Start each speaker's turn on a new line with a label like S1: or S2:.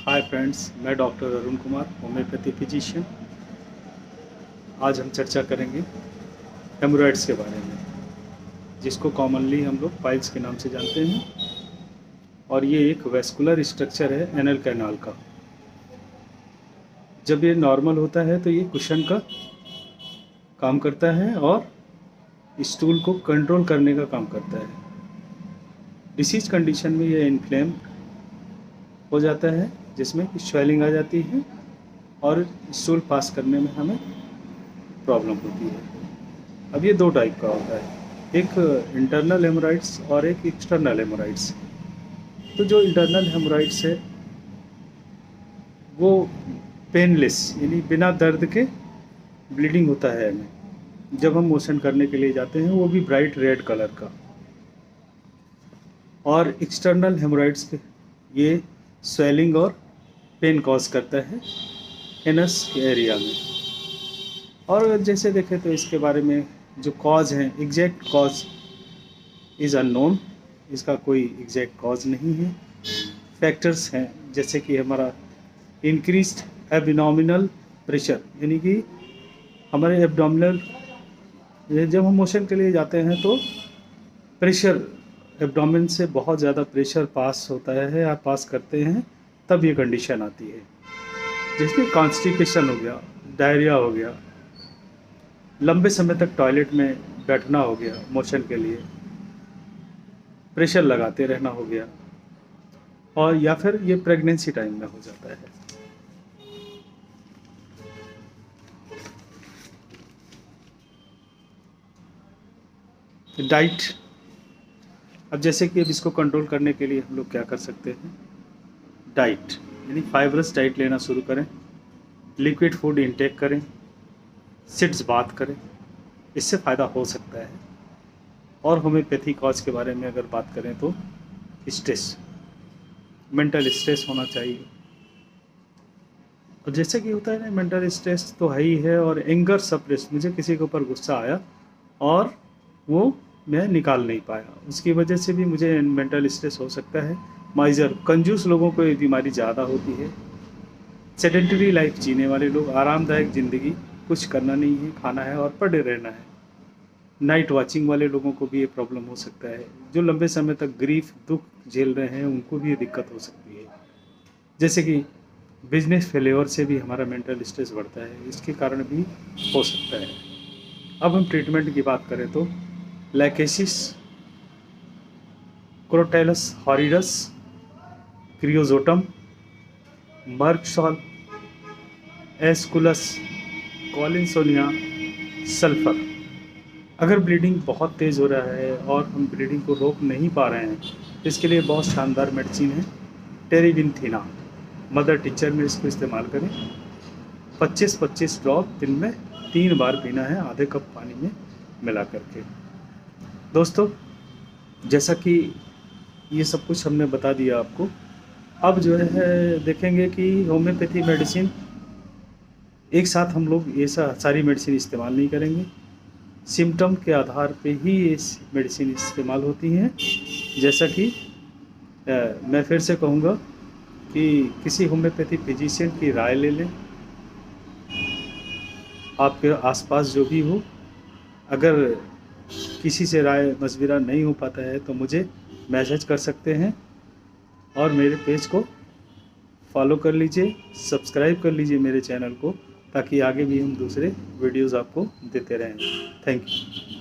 S1: Hi friends, मैं doctor Arun Kumar, homeopathy physician. आज हम चर्चा करेंगे हेमोरॉइड्स के बारे में, जिसको कॉमनली हम लोग पाइल्स के नाम से जानते हैं। और ये एक वेस्कुलर स्ट्रक्चर है एनल कैनाल का। जब ये नॉर्मल होता है तो ये कुशन का काम करता है और स्टूल को कंट्रोल करने का काम करता है। डिसीज कंडीशन में ये इन्फ्लेम हो जाता है, जिसमें स्वेलिंग आ जाती है और स्टूल पास करने में हमें प्रॉब्लम होती है। अब ये दो टाइप का होता है, एक इंटरनल हेमोराइड्स और एक एक्सटर्नल हेमोराइड्स। तो जो इंटरनल हेमोराइड्स है वो पेनलेस, यानी बिना दर्द के ब्लीडिंग होता है हमें जब हम मोशन करने के लिए जाते हैं, वो भी ब्राइट रेड कलर का। और एक्सटर्नल हेमोराइड्स के ये स्वेलिंग और पेन कॉज करता है एनस के एरिया में। और जैसे देखें तो इसके बारे में जो कॉज हैं, एग्जैक्ट कॉज इज़ अननोन, इसका कोई एग्जैक्ट कॉज नहीं है। फैक्टर्स हैं जैसे कि हमारा इंक्रीज्ड एब्डोमिनल प्रेशर, यानी कि हमारे एब्डोमिनल, जब हम मोशन के लिए जाते हैं तो प्रेशर एब्डोमेन से बहुत ज़्यादा प्रेशर पास होता है या पास करते हैं, तब ये कंडीशन आती है। जैसे कॉन्स्टिपेशन हो गया, डायरिया हो गया, लंबे समय तक टॉयलेट में बैठना हो गया, मोशन के लिए प्रेशर लगाते रहना हो गया, और या फिर ये प्रेगनेंसी टाइम में हो जाता है। डाइट, अब जैसे कि अब इसको कंट्रोल करने के लिए हम लोग क्या कर सकते हैं। डाइट यानी फाइबरस डाइट लेना शुरू करें, लिक्विड फूड इंटेक करें, सिट्स बात करें, इससे फ़ायदा हो सकता है। और होम्योपैथी कॉज के बारे में अगर बात करें तो स्ट्रेस, मेंटल स्ट्रेस होना चाहिए। और जैसे कि होता है ना, मेंटल स्ट्रेस तो है ही है, और एंगर सप्रेस, मुझे किसी के ऊपर गुस्सा आया और वो मैं निकाल नहीं पाया, उसकी वजह से भी मुझे मेंटल स्ट्रेस हो सकता है। माइजर, कंजूस लोगों को ये बीमारी ज़्यादा होती है। सेडेंटरी लाइफ जीने वाले लोग, आरामदायक ज़िंदगी, कुछ करना नहीं है, खाना है और पड़े रहना है। नाइट वॉचिंग वाले लोगों को भी ये प्रॉब्लम हो सकता है। जो लंबे समय तक ग्रीफ, दुख झेल रहे हैं, उनको भी ये दिक्कत हो सकती है। जैसे कि बिजनेस फेल्योर से भी हमारा मेंटल स्ट्रेस बढ़ता है, इसके कारण भी हो सकता है। अब हम ट्रीटमेंट की बात करें तो lachesis, crotalus horridus, kreosotum, merc sol, aesculus, collinsonia, sulphur. अगर ब्लीडिंग बहुत तेज़ हो रहा है और हम ब्लीडिंग को रोक नहीं पा रहे हैं, इसके लिए बहुत शानदार मेडिसिन है टेरिविनथिना। मदर टीचर में इसको इस्तेमाल करें। 25-25 ड्रॉप दिन में 3 बार पीना है, आधे कप पानी में मिला करके। दोस्तों, जैसा कि ये सब कुछ हमने बता दिया आपको, अब जो है देखेंगे कि होम्योपैथी मेडिसिन एक साथ हम लोग ये सारी मेडिसिन इस्तेमाल नहीं करेंगे। सिम्टम के आधार पे ही ये मेडिसिन इस्तेमाल होती हैं। जैसा कि मैं फिर से कहूँगा कि किसी होम्योपैथी फिजिशियन की राय ले लें। आपके आसपास जो भी हो, अगर किसी से राय मशविरा नहीं हो पाता है तो मुझे मैसेज कर सकते हैं, और मेरे पेज को फॉलो कर लीजिए, सब्सक्राइब कर लीजिए मेरे चैनल को, ताकि आगे भी हम दूसरे वीडियोज़ आपको देते रहें। Thank you.